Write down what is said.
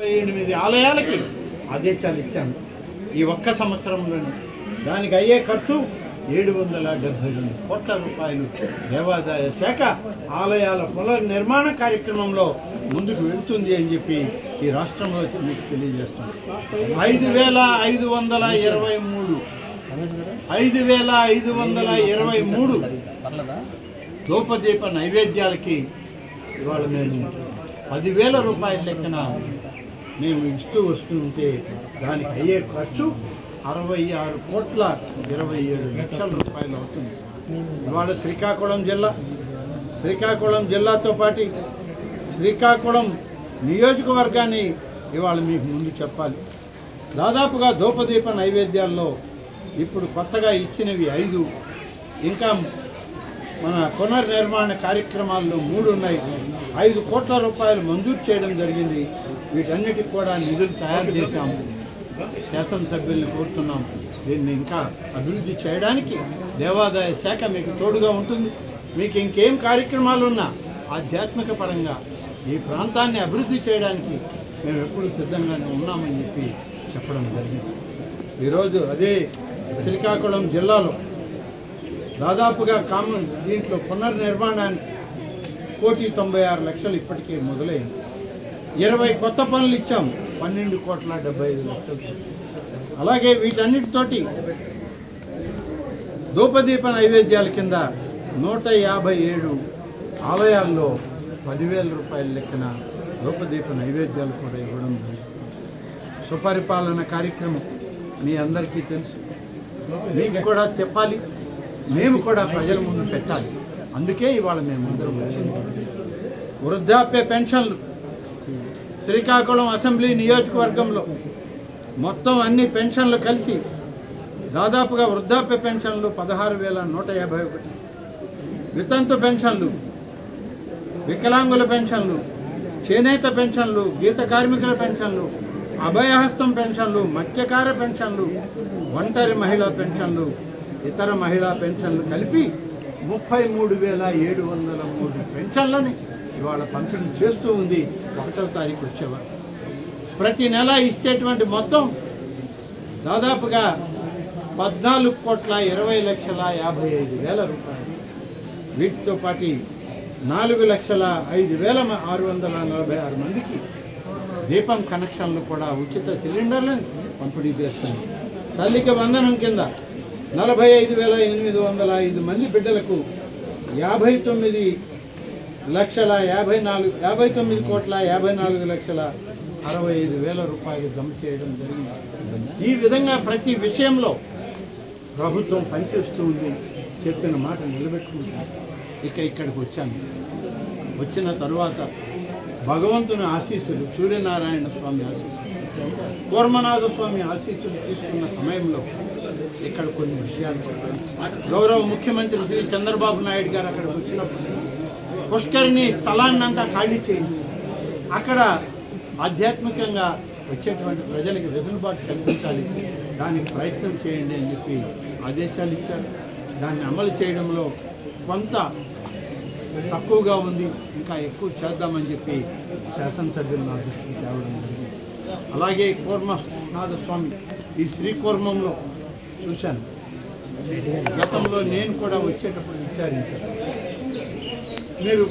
8 ఆలయాలకి ఆదేశాలు ఇచ్చాను ఈ ఒక్క సంవత్సరంలోనే. దానికి అయ్యే ఖర్చు 772 కోట్ల రూపాయలు. దేవాదాయ శాఖ ఆలయాల పునర్నిర్మాణ కార్యక్రమంలో ముందుకు వెళుతుంది అని చెప్పి ఈ రాష్ట్రంలో మీకు తెలియజేస్తాను. 5523 ధూపదీప నైవేద్యాలకి ఇవాళ మేము 10,000 రూపాయల లెక్కన మేము ఇస్తూ వస్తుంటే దానికి అయ్యే ఖర్చు 66,27,00,000 రూపాయలు అవుతుంది. ఇవాళ శ్రీకాకుళం జిల్లాతో పాటు శ్రీకాకుళం నియోజకవర్గాన్ని ఇవాళ మీకు ముందు చెప్పాలి. దాదాపుగా ధూపదీప నైవేద్యాల్లో ఇప్పుడు కొత్తగా ఇచ్చినవి 5, ఇంకా మన పునర్నిర్మాణ కార్యక్రమాల్లో 3 ఉన్నాయి. 5 కోట్ల రూపాయలు మంజూరు చేయడం జరిగింది. వీటన్నిటికి కూడా నిధులు తయారు చేశాము. శాసనసభ్యుల్ని కోరుతున్నాం, దీన్ని ఇంకా అభివృద్ధి చేయడానికి దేవాదాయ శాఖ మీకు తోడుగా ఉంటుంది. మీకు ఇంకేం కార్యక్రమాలు ఉన్నా ఆధ్యాత్మిక పరంగా ఈ ప్రాంతాన్ని అభివృద్ధి చేయడానికి మేము ఎప్పుడు సిద్ధంగానే ఉన్నామని చెప్పి చెప్పడం జరిగింది. ఈరోజు అదే శ్రీకాకుళం జిల్లాలో దాదాపుగా దీంట్లో పునర్నిర్మాణానికి 1,96,00,000 ఇప్పటికే మొదలైంది. 20 కొత్త పనులు ఇచ్చాము, 12,75,00,000. అలాగే వీటన్నిటితోటి ధూపదీప నైవేద్యాల కింద 157 ఆలయాల్లో 10,000 రూపాయల లెక్కన ధూపదీప నైవేద్యాలు కూడా ఇవ్వడం జరిగింది. సుపరిపాలన కార్యక్రమం మీ అందరికీ తెలుసు, మీకు కూడా చెప్పాలి, మేము కూడా ప్రజల ముందు పెట్టాలి. అందుకే ఇవాళ మేము అందరం వచ్చింది. వృద్ధాప్య పెన్షన్లు శ్రీకాకుళం అసెంబ్లీ నియోజకవర్గంలో మొత్తం అన్ని పెన్షన్లు కలిసి దాదాపుగా వృద్ధాప్య పెన్షన్లు 16,151, వితంతు పెన్షన్లు, వికలాంగుల పెన్షన్లు, చేనేత పెన్షన్లు, గీత కార్మికుల పెన్షన్లు, అభయహస్తం పెన్షన్లు, మత్స్యకార పెన్షన్లు, ఒంటరి మహిళా పెన్షన్లు, ఇతర మహిళా పెన్షన్లు కలిపి 33,703 పెన్షన్లని ఇవాళ పంపిణీ చేస్తూ ఉంది. 1వ తారీఖు వచ్చేవారు ప్రతి నెల ఇచ్చేటువంటి మొత్తం దాదాపుగా 14,20,55,000 రూపాయలు. వీటితో పాటు 4,05,646 మందికి దీపం కనెక్షన్లు కూడా ఉచిత సిలిండర్లను పంపిణీ చేస్తుంది. తల్లికి వందనం కింద 45,805 మంది బిడ్డలకు 59,54,65,65,000 రూపాయలు జమ చేయడం జరిగింది. ఈ విధంగా ప్రతి విషయంలో ప్రభుత్వం పనిచేస్తూ ఉంది, చెప్పిన మాట నిలబెట్టుకుంటుంది. ఇక్కడికి వచ్చాను. వచ్చిన తరువాత భగవంతుని ఆశీస్సులు, సూర్యనారాయణ స్వామి ఆశీస్సులు, కూర్మనాథ స్వామి ఆశీస్సులు తీసుకున్న సమయంలో ఇక్కడ కొన్ని విషయాలు గౌరవ ముఖ్యమంత్రి శ్రీ చంద్రబాబు నాయుడు గారు అక్కడికి వచ్చినప్పుడు పుష్కరిణి స్థలాన్నంతా ఖాళీ చేయించి అక్కడ ఆధ్యాత్మికంగా వచ్చేటువంటి ప్రజలకు వెసులుబాటు కల్పించాలి, దానికి ప్రయత్నం చేయండి అని చెప్పి ఆదేశాలు ఇచ్చారు. దాన్ని అమలు చేయడంలో కొంత తక్కువగా ఉంది, ఇంకా ఎక్కువ చేద్దామని చెప్పి శాసనసభ్యులు నా దృష్టికి తేవడం జరిగింది. అలాగే కూర్మనాథ స్వామి ఈ శ్రీకూర్మంలో చూశాను. గతంలో నేను కూడా వచ్చేటప్పుడు విచారించాను. మీరు